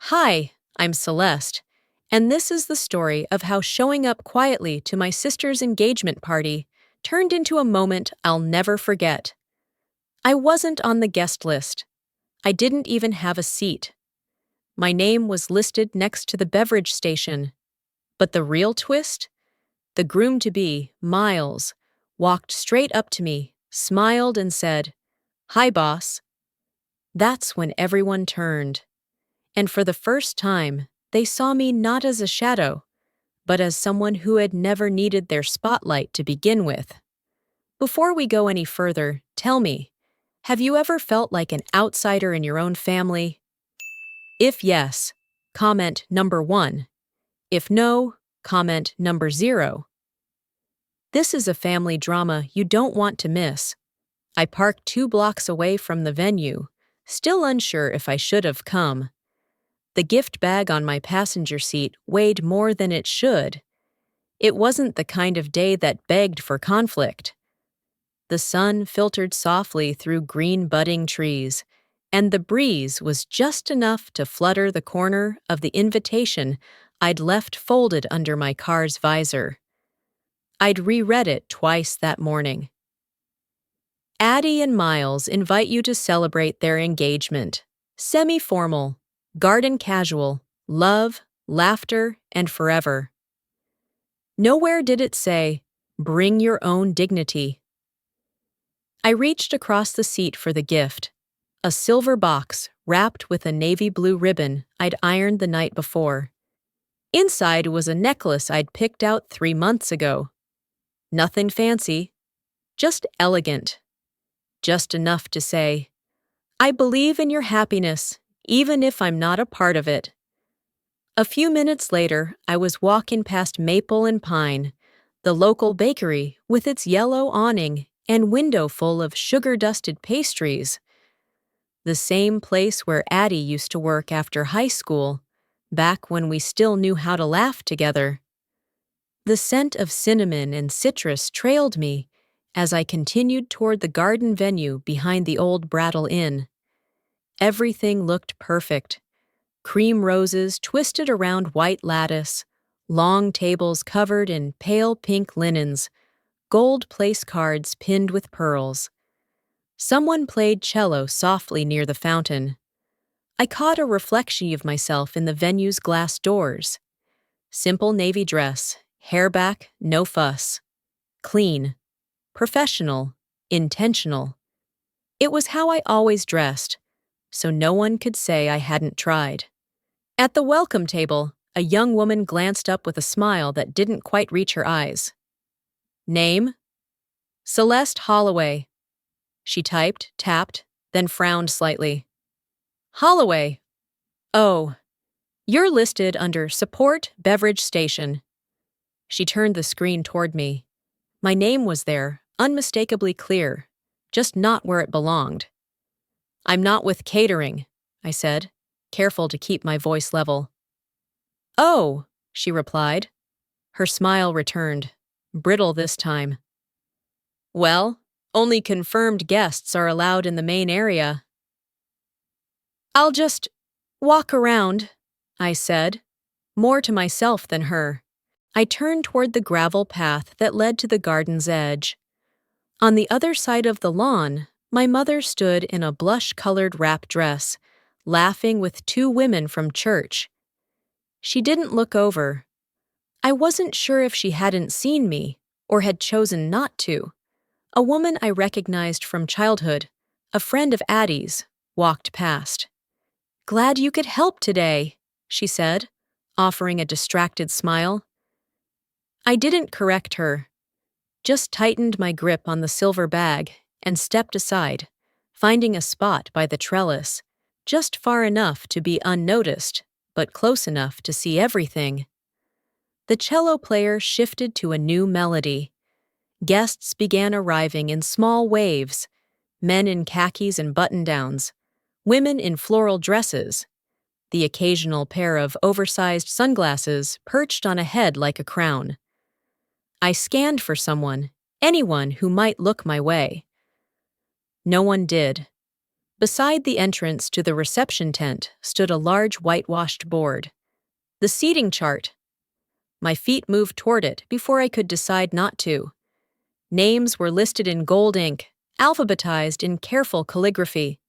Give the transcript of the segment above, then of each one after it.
Hi, I'm Celeste, and this is the story of how showing up quietly to my sister's engagement party turned into a moment I'll never forget. I wasn't on the guest list. I didn't even have a seat. My name was listed next to the beverage station. But the real twist? The groom-to-be, Miles, walked straight up to me, smiled, and said, "Hi, boss." That's when everyone turned. And for the first time, they saw me not as a shadow, but as someone who had never needed their spotlight to begin with. Before we go any further, tell me, have you ever felt like an outsider in your own family? If yes, comment number 1. If no, comment number 0. This is a family drama you don't want to miss. I parked 2 blocks away from the venue, still unsure if I should have come. The gift bag on my passenger seat weighed more than it should. It wasn't the kind of day that begged for conflict. The sun filtered softly through green budding trees, and the breeze was just enough to flutter the corner of the invitation I'd left folded under my car's visor. I'd reread it twice that morning. Addie and Miles invite you to celebrate their engagement. Semi-formal, garden casual, love, laughter, and forever. Nowhere did it say, "Bring your own dignity." I reached across the seat for the gift, a silver box wrapped with a navy blue ribbon I'd ironed the night before. Inside was a necklace I'd picked out 3 months ago. Nothing fancy, just elegant. Just enough to say, "I believe in your happiness, even if I'm not a part of it." A few minutes later, I was walking past Maple and Pine, the local bakery with its yellow awning and window full of sugar-dusted pastries. The same place where Addie used to work after high school, back when we still knew how to laugh together. The scent of cinnamon and citrus trailed me as I continued toward the garden venue behind the old Brattle Inn. Everything looked perfect. Cream roses twisted around white lattice, long tables covered in pale pink linens, gold place cards pinned with pearls. Someone played cello softly near the fountain. I caught a reflection of myself in the venue's glass doors. Simple navy dress, hair back, no fuss. Clean. Professional. Intentional. It was how I always dressed, so no one could say I hadn't tried. At the welcome table, a young woman glanced up with a smile that didn't quite reach her eyes. "Name?" "Celeste Holloway." She typed, tapped, then frowned slightly. "Holloway. Oh, you're listed under Support Beverage Station." She turned the screen toward me. My name was there, unmistakably clear, just not where it belonged. "I'm not with catering," I said, careful to keep my voice level. "Oh," she replied. Her smile returned, brittle this time. "Well, only confirmed guests are allowed in the main area." "I'll just walk around," I said, more to myself than her. I turned toward the gravel path that led to the garden's edge. On the other side of the lawn, my mother stood in a blush-colored wrap dress, laughing with 2 women from church. She didn't look over. I wasn't sure if she hadn't seen me or had chosen not to. A woman I recognized from childhood, a friend of Addie's, walked past. "Glad you could help today," she said, offering a distracted smile. I didn't correct her, just tightened my grip on the silver bag and stepped aside, finding a spot by the trellis, just far enough to be unnoticed, but close enough to see everything. The cello player shifted to a new melody. Guests began arriving in small waves, men in khakis and button-downs, women in floral dresses, the occasional pair of oversized sunglasses perched on a head like a crown. I scanned for someone, anyone who might look my way. No one did. Beside the entrance to the reception tent stood a large whitewashed board. The seating chart. My feet moved toward it before I could decide not to. Names were listed in gold ink, alphabetized in careful calligraphy.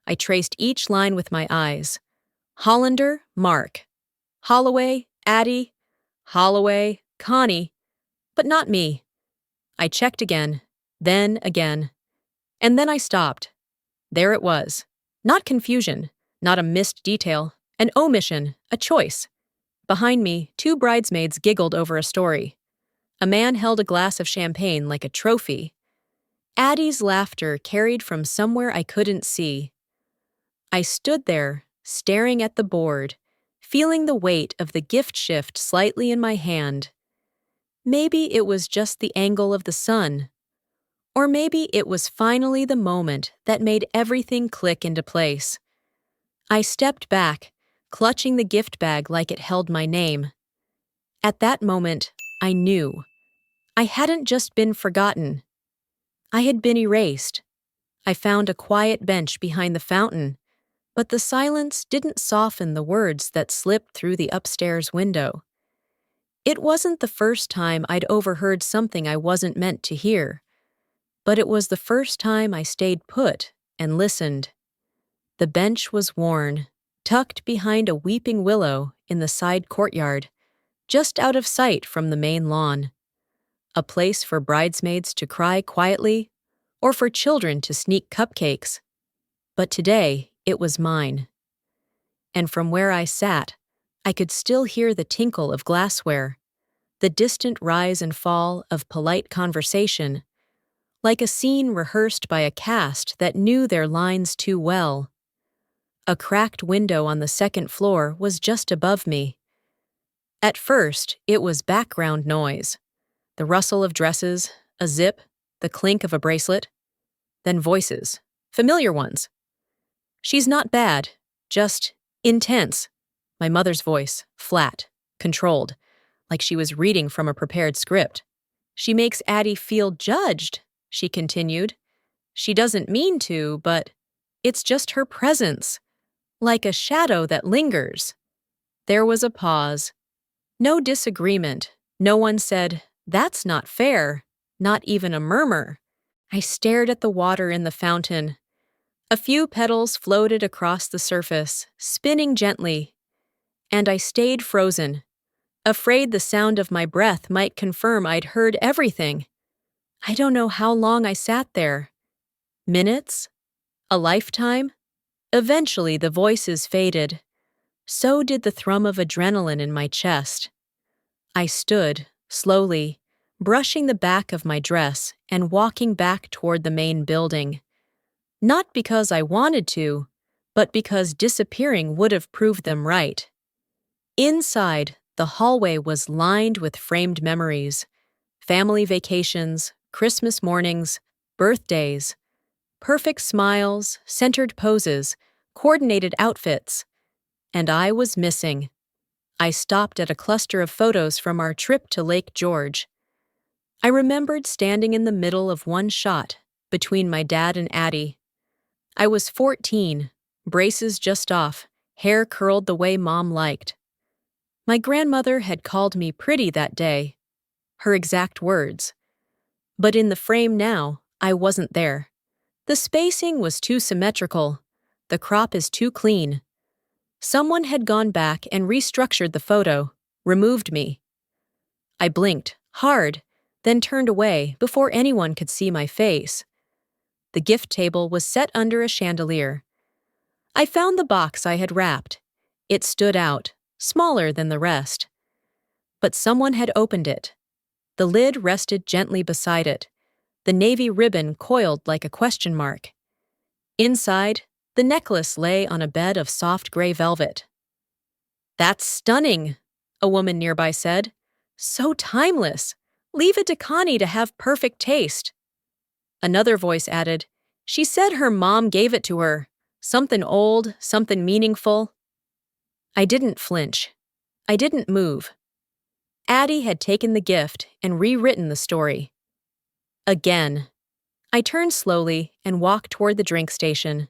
I traced each line with my eyes. Hollander, Mark. Holloway, Addie. Holloway, Connie. But not me. I checked again, then again. And then I stopped. There it was. Not confusion, not a missed detail, an omission, a choice. Behind me, two bridesmaids giggled over a story. A man held a glass of champagne like a trophy. Addie's laughter carried from somewhere I couldn't see. I stood there, staring at the board, feeling the weight of the gift shift slightly in my hand. Maybe it was just the angle of the sun. Or maybe it was finally the moment that made everything click into place. I stepped back, clutching the gift bag like it held my name. At that moment, I knew. I hadn't just been forgotten. I had been erased. I found a quiet bench behind the fountain, but the silence didn't soften the words that slipped through the upstairs window. It wasn't the first time I'd overheard something I wasn't meant to hear, but it was the first time I stayed put and listened. The bench was worn, tucked behind a weeping willow in the side courtyard, just out of sight from the main lawn. A place for bridesmaids to cry quietly, or for children to sneak cupcakes. But today, it was mine. And from where I sat, I could still hear the tinkle of glassware, the distant rise and fall of polite conversation, like a scene rehearsed by a cast that knew their lines too well. A cracked window on the second floor was just above me. At first, it was background noise. The rustle of dresses, a zip, the clink of a bracelet. Then voices, familiar ones. "She's not bad, just intense." My mother's voice, flat, controlled, like she was reading from a prepared script. "She makes Addie feel judged," she continued. "She doesn't mean to, but it's just her presence, like a shadow that lingers." There was a pause. No disagreement. No one said, "That's not fair," not even a murmur. I stared at the water in the fountain. A few petals floated across the surface, spinning gently, and I stayed frozen, afraid the sound of my breath might confirm I'd heard everything. I don't know how long I sat there. Minutes? A lifetime? Eventually the voices faded. So did the thrum of adrenaline in my chest. I stood, slowly, brushing the back of my dress and walking back toward the main building. Not because I wanted to, but because disappearing would have proved them right. Inside, the hallway was lined with framed memories, family vacations, Christmas mornings, birthdays, perfect smiles, centered poses, coordinated outfits. And I was missing. I stopped at a cluster of photos from our trip to Lake George. I remembered standing in the middle of one shot, between my dad and Addie. I was 14, braces just off, hair curled the way Mom liked. My grandmother had called me pretty that day, her exact words. But in the frame now, I wasn't there. The spacing was too symmetrical. The crop is too clean. Someone had gone back and restructured the photo, removed me. I blinked, hard, then turned away before anyone could see my face. The gift table was set under a chandelier. I found the box I had wrapped. It stood out, smaller than the rest. But someone had opened it. The lid rested gently beside it, the navy ribbon coiled like a question mark. Inside, the necklace lay on a bed of soft gray velvet. "That's stunning," a woman nearby said. "So timeless. Leave it to Connie to have perfect taste." Another voice added, "She said her mom gave it to her. Something old, something meaningful." I didn't flinch. I didn't move. Addie had taken the gift and rewritten the story. Again. I turned slowly and walked toward the drink station.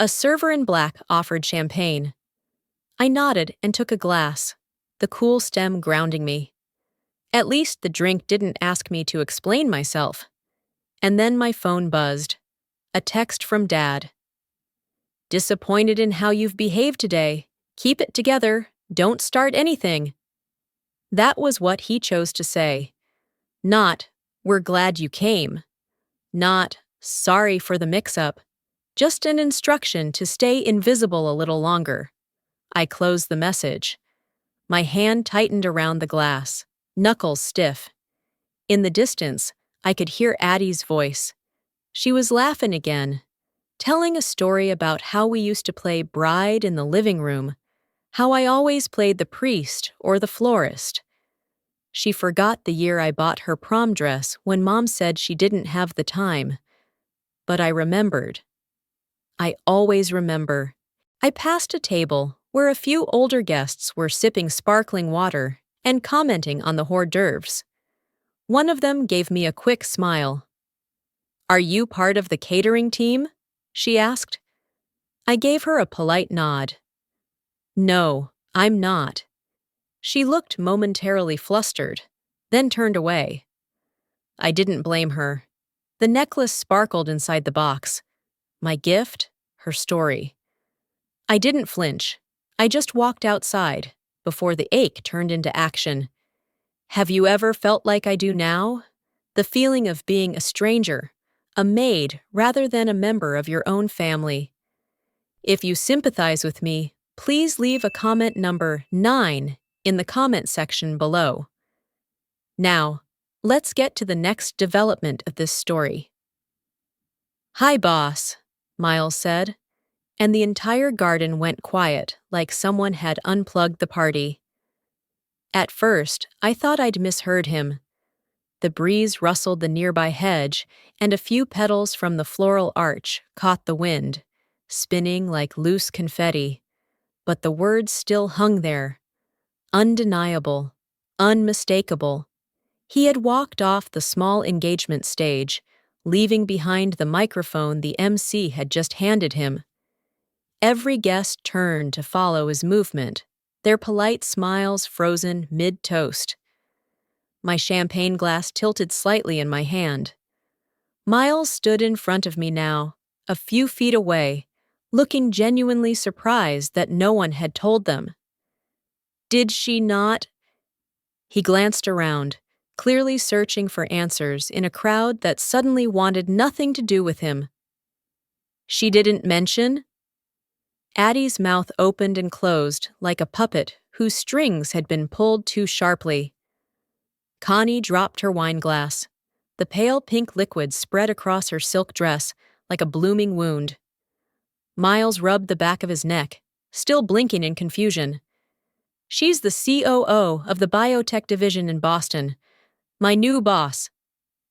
A server in black offered champagne. I nodded and took a glass, the cool stem grounding me. At least the drink didn't ask me to explain myself. And then my phone buzzed. A text from Dad. "Disappointed in how you've behaved today. Keep it together. Don't start anything." That was what he chose to say. Not, "We're glad you came." Not, "Sorry for the mix-up." Just an instruction to stay invisible a little longer. I closed the message. My hand tightened around the glass, knuckles stiff. In the distance, I could hear Addie's voice. She was laughing again, telling a story about how we used to play bride in the living room, how I always played the priest or the florist. She forgot the year I bought her prom dress when Mom said she didn't have the time. But I remembered. I always remember. I passed a table where a few older guests were sipping sparkling water and commenting on the hors d'oeuvres. One of them gave me a quick smile. "Are you part of the catering team?" she asked. I gave her a polite nod. "No, I'm not." She looked momentarily flustered, then turned away. I didn't blame her. The necklace sparkled inside the box. My gift, her story. I didn't flinch. I just walked outside before the ache turned into action. Have you ever felt like I do now? The feeling of being a stranger, a maid rather than a member of your own family. If you sympathize with me, please leave a comment number 9 in the comment section below. Now, let's get to the next development of this story. "Hi, boss," Miles said, and the entire garden went quiet like someone had unplugged the party. At first, I thought I'd misheard him. The breeze rustled the nearby hedge, and a few petals from the floral arch caught the wind, spinning like loose confetti. But the words still hung there. Undeniable, unmistakable. He had walked off the small engagement stage, leaving behind the microphone the MC had just handed him. Every guest turned to follow his movement, their polite smiles frozen mid-toast. My champagne glass tilted slightly in my hand. Miles stood in front of me now, a few feet away, looking genuinely surprised that no one had told them. "Did she not?" He glanced around, clearly searching for answers in a crowd that suddenly wanted nothing to do with him. "She didn't mention?" Addie's mouth opened and closed like a puppet whose strings had been pulled too sharply. Connie dropped her wineglass. The pale pink liquid spread across her silk dress like a blooming wound. Miles rubbed the back of his neck, still blinking in confusion. "She's the COO of the biotech division in Boston. My new boss."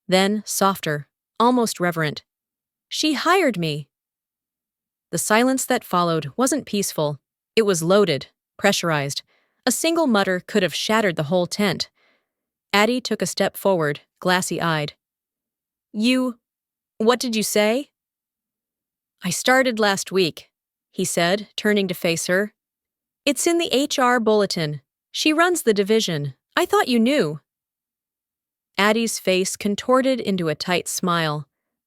Then, softer, almost reverent. "She hired me." The silence that followed wasn't peaceful. It was loaded, pressurized. A single mutter could have shattered the whole tent. Addie took a step forward, glassy-eyed. What did you say?" "I started last week," he said, turning to face her. "It's in the HR bulletin. She runs the division. I thought you knew." Addie's face contorted into a tight smile,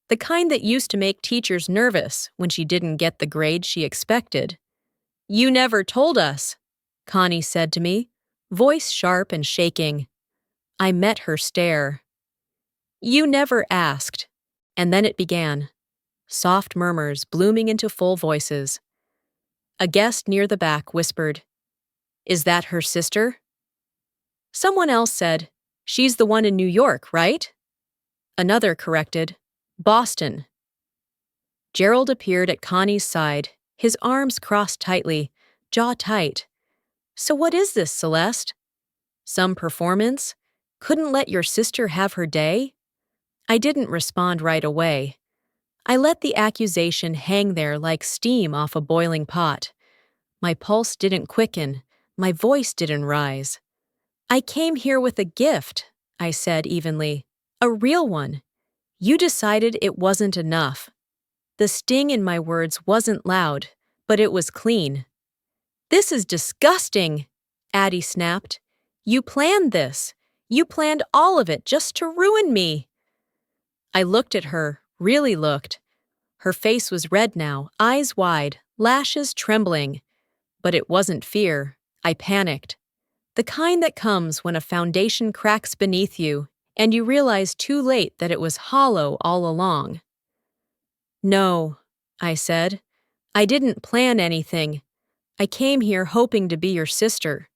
the kind that used to make teachers nervous when she didn't get the grade she expected. "You never told us," Connie said to me, voice sharp and shaking. I met her stare. "You never asked." And then it began. Soft murmurs blooming into full voices. A guest near the back whispered, "Is that her sister?" Someone else said, "She's the one in New York, right?" Another corrected, "Boston." Gerald appeared at Connie's side, his arms crossed tightly, jaw tight. "So what is this, Celeste? Some performance? Couldn't let your sister have her day?" I didn't respond right away. I let the accusation hang there like steam off a boiling pot. My pulse didn't quicken, my voice didn't rise. "I came here with a gift," I said evenly. "A real one. You decided it wasn't enough." The The sting in my words wasn't loud, but it was clean. "This is disgusting," Addie snapped. "You planned this. You planned all of it just to ruin me." I looked at her, really looked. Her face was red now, eyes wide, lashes trembling. But it wasn't fear. I panicked. The kind that comes when a foundation cracks beneath you and you realize too late that it was hollow all along. "No," I said. "I didn't plan anything. I came here hoping to be your sister.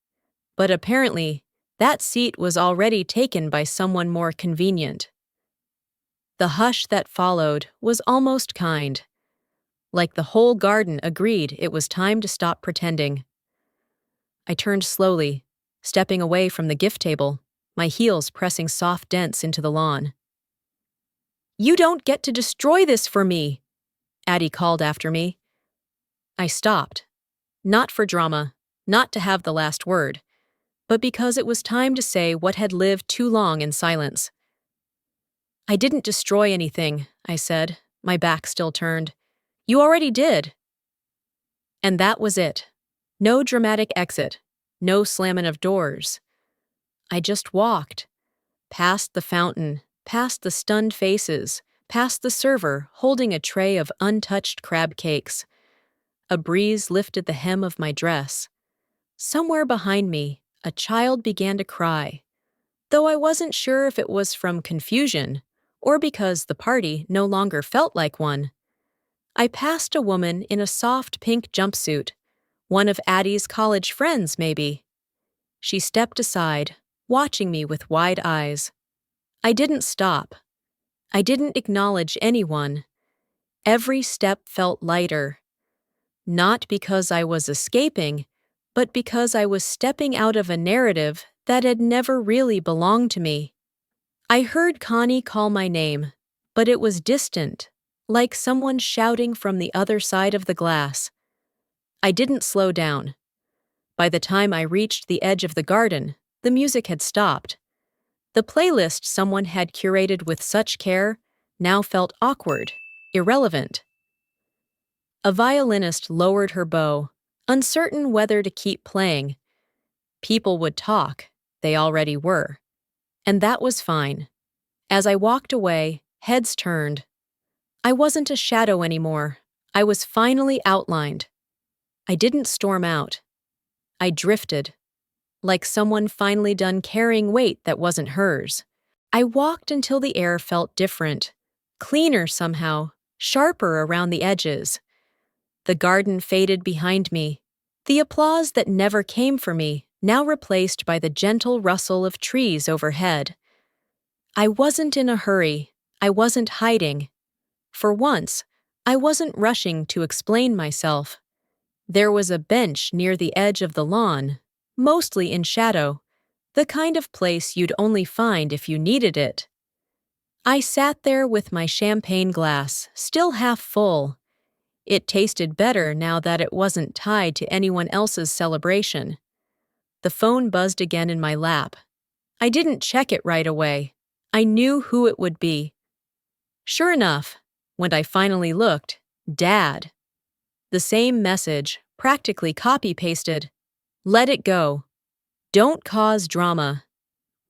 But apparently, that seat was already taken by someone more convenient." The hush that followed was almost kind. Like the whole garden agreed it was time to stop pretending. I turned slowly, stepping away from the gift table, my heels pressing soft dents into the lawn. "You don't get to destroy this for me," Addie called after me. I stopped. Not for drama, not to have the last word, but because it was time to say what had lived too long in silence. "I didn't destroy anything," I said, my back still turned. "You already did." And that was it. No dramatic exit, no slamming of doors. I just walked. Past the fountain, past the stunned faces, past the server holding a tray of untouched crab cakes. A breeze lifted the hem of my dress. Somewhere behind me, a child began to cry, though I wasn't sure if it was from confusion or because the party no longer felt like one. I passed a woman in a soft pink jumpsuit, one of Addie's college friends, maybe. She stepped aside, watching me with wide eyes. I didn't stop. I didn't acknowledge anyone. Every step felt lighter. Not because I was escaping, but because I was stepping out of a narrative that had never really belonged to me. I heard Connie call my name, but it was distant, like someone shouting from the other side of the glass. I didn't slow down. By the time I reached the edge of the garden, the music had stopped. The playlist someone had curated with such care now felt awkward, irrelevant. A violinist lowered her bow, uncertain whether to keep playing. People would talk, they already were. And that was fine. As I walked away, heads turned. I wasn't a shadow anymore. I was finally outlined. I didn't storm out. I drifted, like someone finally done carrying weight that wasn't hers. I walked until the air felt different, cleaner somehow, sharper around the edges. The garden faded behind me, the applause that never came for me now replaced by the gentle rustle of trees overhead. I wasn't in a hurry. I wasn't hiding. For once, I wasn't rushing to explain myself. There was a bench near the edge of the lawn, mostly in shadow, the kind of place you'd only find if you needed it. I sat there with my champagne glass, still half full. It tasted better now that it wasn't tied to anyone else's celebration. The phone buzzed again in my lap. I didn't check it right away. I knew who it would be. Sure enough, when I finally looked, Dad. The same message, practically copy-pasted. "Let it go. Don't cause drama.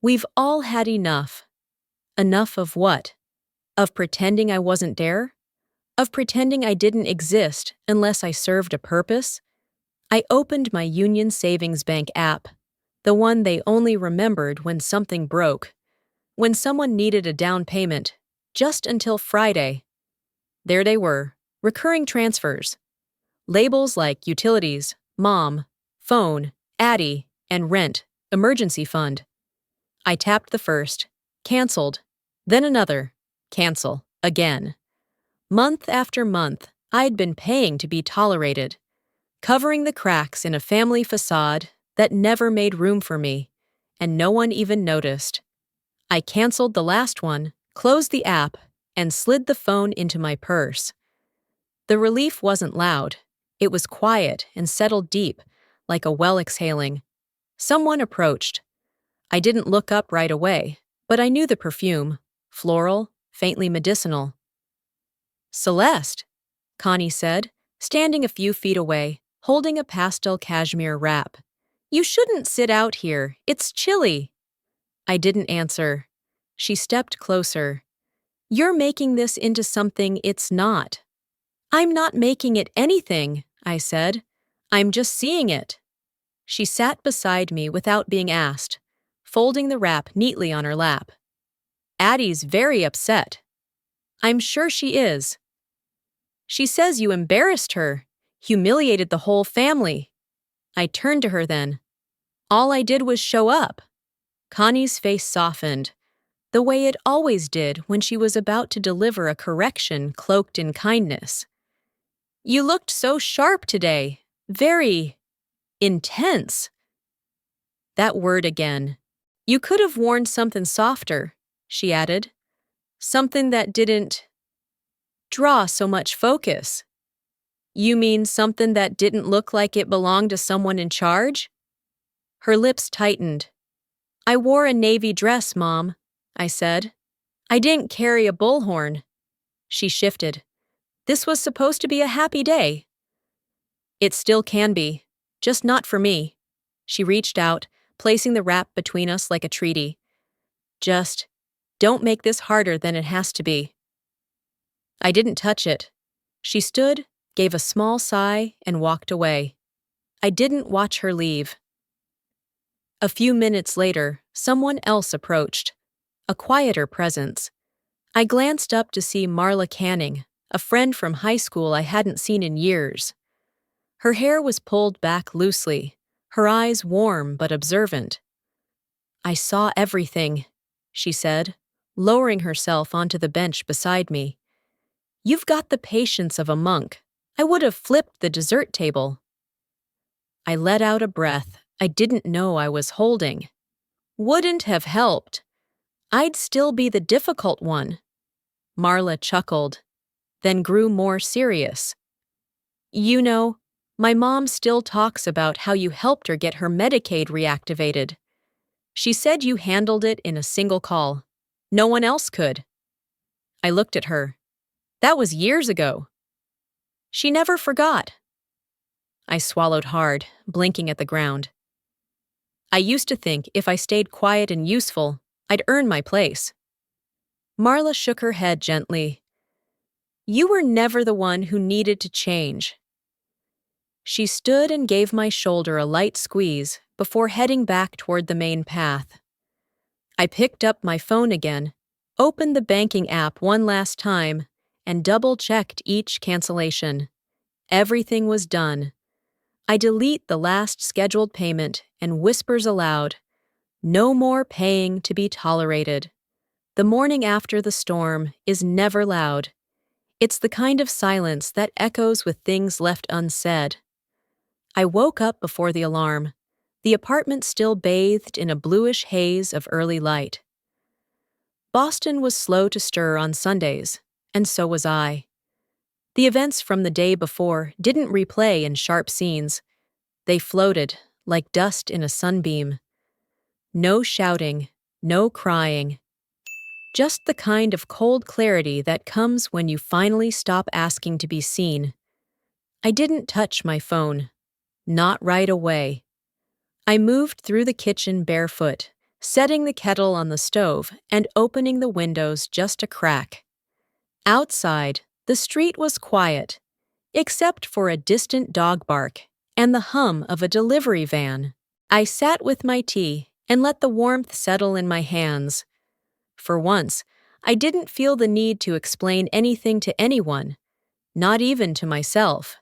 We've all had enough." Enough of what? Of pretending I wasn't there? Of pretending I didn't exist unless I served a purpose? I opened my Union Savings Bank app, the one they only remembered when something broke, when someone needed a down payment, just until Friday. There they were, recurring transfers. Labels like utilities, mom, phone, Addie, and rent, emergency fund. I tapped the first, canceled, then another, cancel, again. Month after month, I'd been paying to be tolerated, covering the cracks in a family facade that never made room for me, and no one even noticed. I canceled the last one, closed the app, and slid the phone into my purse. The relief wasn't loud. It was quiet and settled deep, like a well exhaling. Someone approached. I didn't look up right away, but I knew the perfume, floral, faintly medicinal. "Celeste," Connie said, standing a few feet away, holding a pastel cashmere wrap. You shouldn't sit out here. It's chilly. I didn't answer. She stepped closer. You're making this into something it's not. I'm not making it anything, I said. I'm just seeing it. She sat beside me without being asked, folding the wrap neatly on her lap. Addie's very upset. I'm sure she is. She says you embarrassed her, humiliated the whole family. I turned to her then. All I did was show up. Connie's face softened, the way it always did when she was about to deliver a correction cloaked in kindness. You looked so sharp today, very intense. That word again. You could have worn something softer, she added. Something that didn't draw so much focus. You mean something that didn't look like it belonged to someone in charge? Her lips tightened. I wore a navy dress, Mom, I said. I didn't carry a bullhorn. She shifted. This was supposed to be a happy day. It still can be, just not for me. She reached out, placing the wrap between us like a treaty. Just, don't make this harder than it has to be. I didn't touch it. She stood, gave a small sigh, and walked away. I didn't watch her leave. A few minutes later, someone else approached, a quieter presence. I glanced up to see Marla Canning, a friend from high school I hadn't seen in years. Her hair was pulled back loosely, her eyes warm but observant. I saw everything, she said, lowering herself onto the bench beside me. You've got the patience of a monk. I would have flipped the dessert table. I let out a breath I didn't know I was holding. Wouldn't have helped. I'd still be the difficult one. Marla chuckled, then grew more serious. You know, my mom still talks about how you helped her get her Medicaid reactivated. She said you handled it in a single call. No one else could. I looked at her. That was years ago. She never forgot. I swallowed hard, blinking at the ground. I used to think if I stayed quiet and useful, I'd earn my place. Marla shook her head gently. You were never the one who needed to change. She stood and gave my shoulder a light squeeze before heading back toward the main path. I picked up my phone again, opened the banking app one last time, and double-checked each cancellation. Everything was done. I delete the last scheduled payment and whispers aloud, no more paying to be tolerated. The morning after the storm is never loud. It's the kind of silence that echoes with things left unsaid. I woke up before the alarm, the apartment still bathed in a bluish haze of early light. Boston was slow to stir on Sundays, and so was I. The events from the day before didn't replay in sharp scenes. They floated, like dust in a sunbeam. No shouting, no crying. Just the kind of cold clarity that comes when you finally stop asking to be seen. I didn't touch my phone. Not right away. I moved through the kitchen barefoot, setting the kettle on the stove and opening the windows just a crack. Outside, the street was quiet, except for a distant dog bark and the hum of a delivery van. I sat with my tea and let the warmth settle in my hands. For once, I didn't feel the need to explain anything to anyone, not even to myself.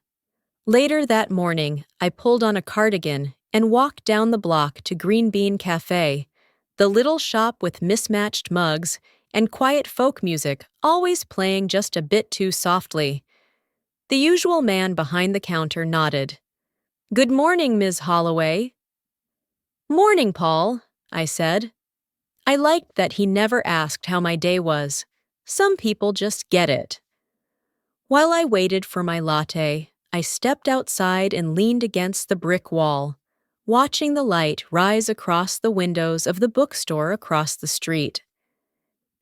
Later that morning, I pulled on a cardigan and walked down the block to Green Bean Cafe, the little shop with mismatched mugs and quiet folk music always playing just a bit too softly. The usual man behind the counter nodded. Good morning, Ms. Holloway. Morning, Paul, I said. I liked that he never asked how my day was. Some people just get it. While I waited for my latte, I stepped outside and leaned against the brick wall, watching the light rise across the windows of the bookstore across the street.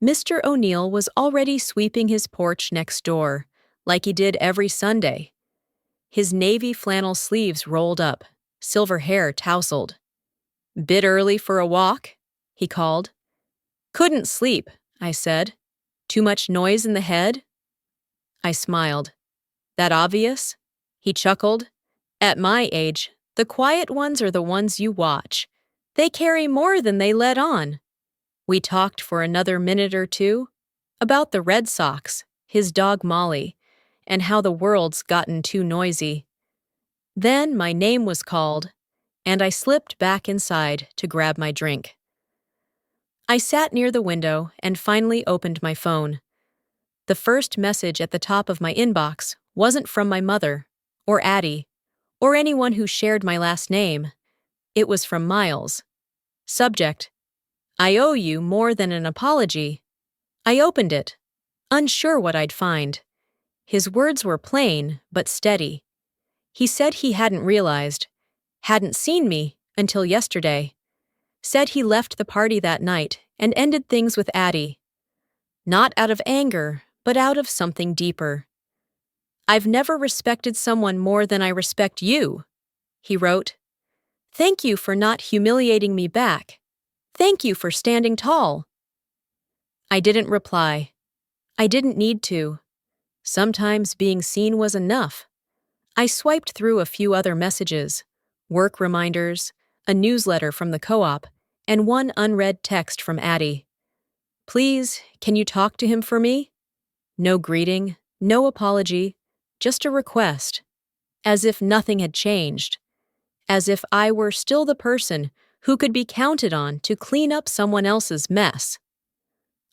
Mr. O'Neill was already sweeping his porch next door, like he did every Sunday. His navy flannel sleeves rolled up, silver hair tousled. "Bit early for a walk?" he called. "Couldn't sleep," I said. "Too much noise in the head?" I smiled. "That obvious?" He chuckled. "At my age, the quiet ones are the ones you watch. They carry more than they let on." We talked for another minute or two about the Red Sox, his dog Molly, and how the world's gotten too noisy. Then my name was called, and I slipped back inside to grab my drink. I sat near the window and finally opened my phone. The first message at the top of my inbox wasn't from my mother, or Addie, or anyone who shared my last name. It was from Miles. Subject: "I owe you more than an apology." I opened it, unsure what I'd find. His words were plain, but steady. He said he hadn't realized, hadn't seen me until yesterday. Said he left the party that night and ended things with Addie. Not out of anger, but out of something deeper. "I've never respected someone more than I respect you," he wrote. "Thank you for not humiliating me back. Thank you for standing tall." I didn't reply. I didn't need to. Sometimes being seen was enough. I swiped through a few other messages, work reminders, a newsletter from the co-op, and one unread text from Addie. "Please, can you talk to him for me?" No greeting, no apology, just a request. As if nothing had changed. As if I were still the person who could be counted on to clean up someone else's mess.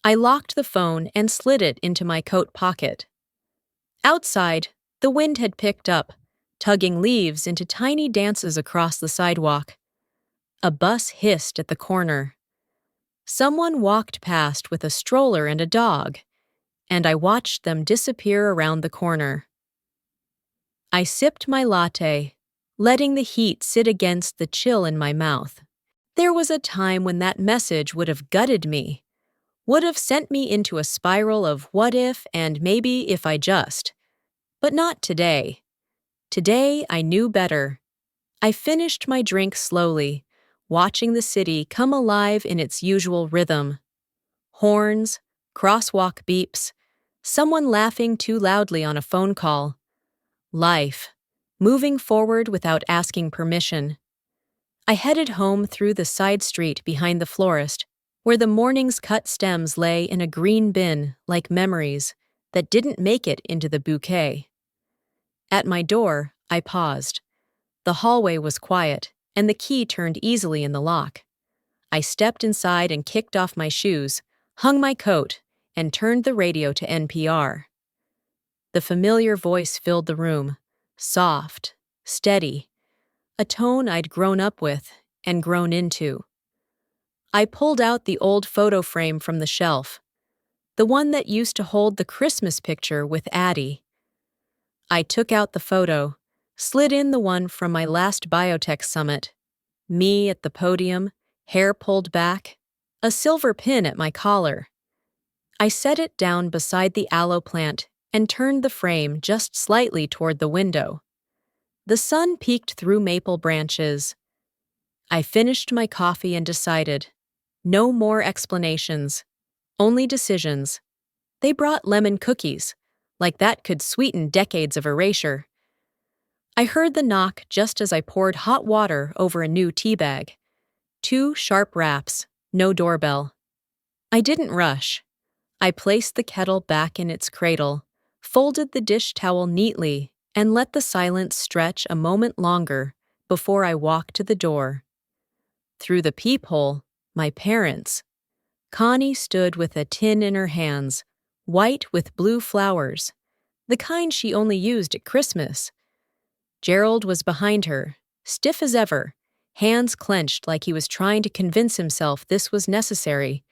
I locked the phone and slid it into my coat pocket. Outside, the wind had picked up, tugging leaves into tiny dances across the sidewalk. A bus hissed at the corner. Someone walked past with a stroller and a dog, and I watched them disappear around the corner. I sipped my latte, letting the heat sit against the chill in my mouth. There was a time when that message would have gutted me, would have sent me into a spiral of what if and maybe if I just. But not today. Today I knew better. I finished my drink slowly, watching the city come alive in its usual rhythm. Horns, crosswalk beeps, someone laughing too loudly on a phone call. Life, moving forward without asking permission. I headed home through the side street behind the florist, where the morning's cut stems lay in a green bin like memories that didn't make it into the bouquet. At my door, I paused. The hallway was quiet, and the key turned easily in the lock. I stepped inside and kicked off my shoes, hung my coat, and turned the radio to NPR. The familiar voice filled the room, soft, steady, a tone I'd grown up with and grown into. I pulled out the old photo frame from the shelf, the one that used to hold the Christmas picture with Addie. I took out the photo, slid in the one from my last biotech summit. Me at the podium, hair pulled back, a silver pin at my collar. I set it down beside the aloe plant and turned the frame just slightly toward the window. The sun peeked through maple branches. I finished my coffee and decided. No more explanations, only decisions. They brought lemon cookies, like that could sweeten decades of erasure. I heard the knock just as I poured hot water over a new tea bag. 2 sharp raps, no doorbell. I didn't rush. I placed the kettle back in its cradle, folded the dish towel neatly, and let the silence stretch a moment longer before I walked to the door. Through the peephole, my parents. Connie stood with a tin in her hands, white with blue flowers, the kind she only used at Christmas. Gerald was behind her, stiff as ever, hands clenched like he was trying to convince himself this was necessary.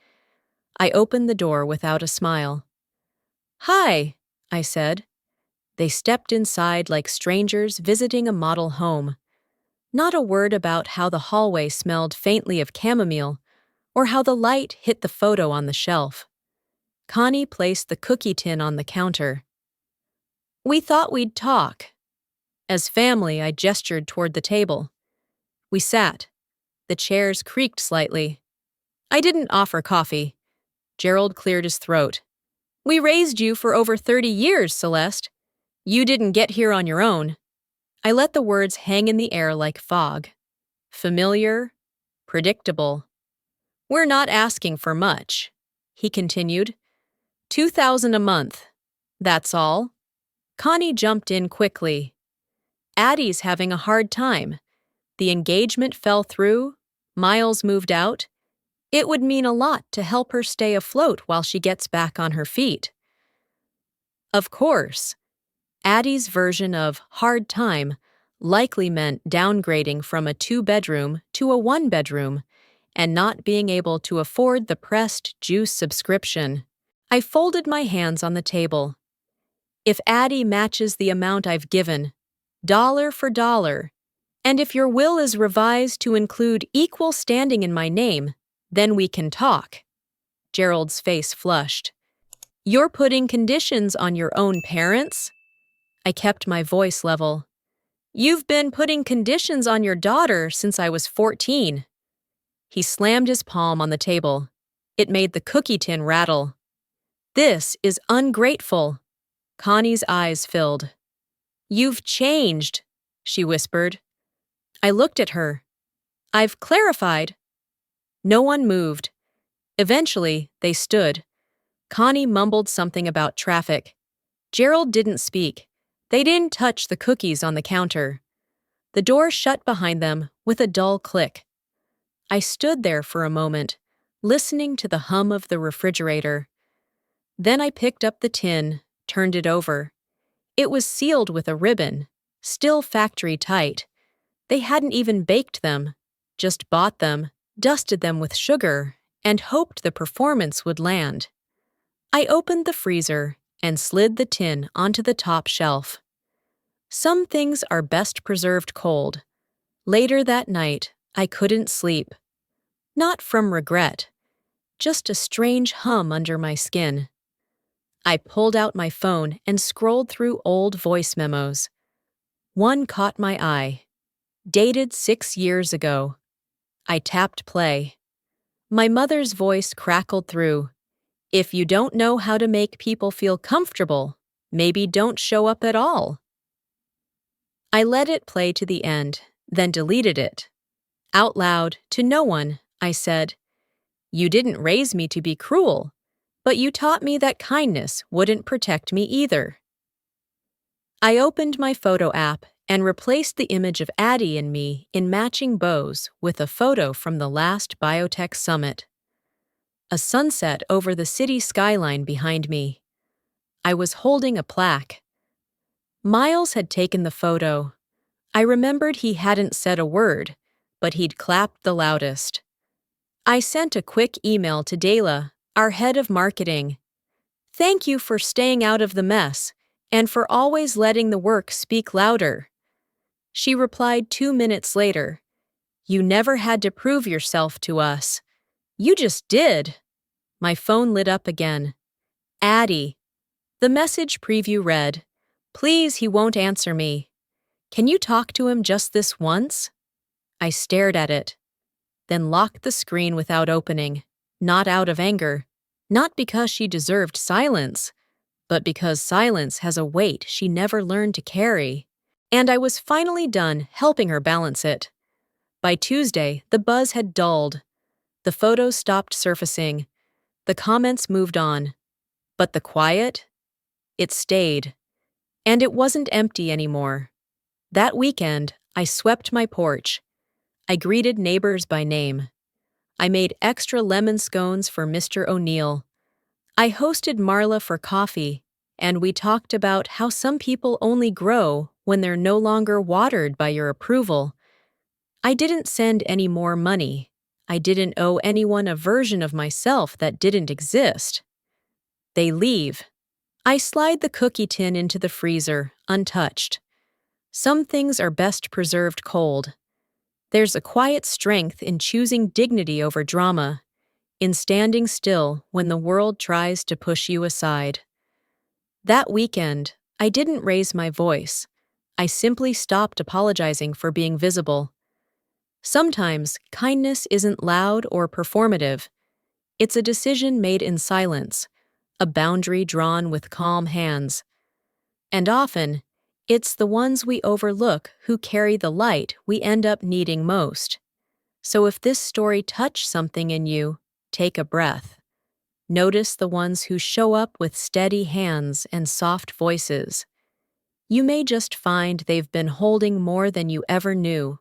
I opened the door without a smile. "Hi," I said. They stepped inside like strangers visiting a model home. Not a word about how the hallway smelled faintly of chamomile, or how the light hit the photo on the shelf. Connie placed the cookie tin on the counter. We thought we'd talk. As family, I gestured toward the table. We sat. The chairs creaked slightly. I didn't offer coffee. Gerald cleared his throat. We raised you for over 30 years, Celeste. You didn't get here on your own. I let the words hang in the air like fog. Familiar, predictable. We're not asking for much, he continued. 2,000 a month. That's all. Connie jumped in quickly. Addie's having a hard time. The engagement fell through. Miles moved out. It would mean a lot to help her stay afloat while she gets back on her feet. Of course, Addie's version of hard time likely meant downgrading from a 2-bedroom to a 1-bedroom and not being able to afford the pressed juice subscription. I folded my hands on the table. If Addie matches the amount I've given, dollar for dollar, and if your will is revised to include equal standing in my name, then we can talk. Gerald's face flushed. You're putting conditions on your own parents? I kept my voice level. You've been putting conditions on your daughter since I was 14. He slammed his palm on the table. It made the cookie tin rattle. This is ungrateful. Connie's eyes filled. You've changed, she whispered. I looked at her. I've clarified. No one moved. Eventually, they stood. Connie mumbled something about traffic. Gerald didn't speak. They didn't touch the cookies on the counter. The door shut behind them with a dull click. I stood there for a moment, listening to the hum of the refrigerator. Then I picked up the tin, turned it over. It was sealed with a ribbon, still factory tight. They hadn't even baked them, just bought them, dusted them with sugar, and hoped the performance would land. I opened the freezer and slid the tin onto the top shelf. Some things are best preserved cold. Later that night, I couldn't sleep. Not from regret, just a strange hum under my skin. I pulled out my phone and scrolled through old voice memos. One caught my eye. Dated 6 years ago. I tapped play. My mother's voice crackled through. If you don't know how to make people feel comfortable, maybe don't show up at all. I let it play to the end, then deleted it. Out loud, to no one, I said, You didn't raise me to be cruel, but you taught me that kindness wouldn't protect me either. I opened my photo app and replaced the image of Addie and me in matching bows with a photo from the last biotech summit. A sunset over the city skyline behind me. I was holding a plaque. Miles had taken the photo. I remembered he hadn't said a word, but he'd clapped the loudest. I sent a quick email to Dayla, our head of marketing. Thank you for staying out of the mess and for always letting the work speak louder. She replied 2 minutes later. You never had to prove yourself to us. You just did. My phone lit up again. Addie. The message preview read, Please, he won't answer me. Can you talk to him just this once? I stared at it, then locked the screen without opening, not out of anger, not because she deserved silence, but because silence has a weight she never learned to carry. And I was finally done helping her balance it. By Tuesday, the buzz had dulled. The photos stopped surfacing. The comments moved on. But the quiet? It stayed. And it wasn't empty anymore. That weekend, I swept my porch. I greeted neighbors by name. I made extra lemon scones for Mr. O'Neill. I hosted Marla for coffee, and we talked about how some people only grow when they're no longer watered by your approval. I didn't send any more money. I didn't owe anyone a version of myself that didn't exist. They leave. I slide the cookie tin into the freezer, untouched. Some things are best preserved cold. There's a quiet strength in choosing dignity over drama, in standing still when the world tries to push you aside. That weekend, I didn't raise my voice. I simply stopped apologizing for being visible. Sometimes, kindness isn't loud or performative. It's a decision made in silence, a boundary drawn with calm hands. And often, it's the ones we overlook who carry the light we end up needing most. So if this story touched something in you, take a breath. Notice the ones who show up with steady hands and soft voices. You may just find they've been holding more than you ever knew.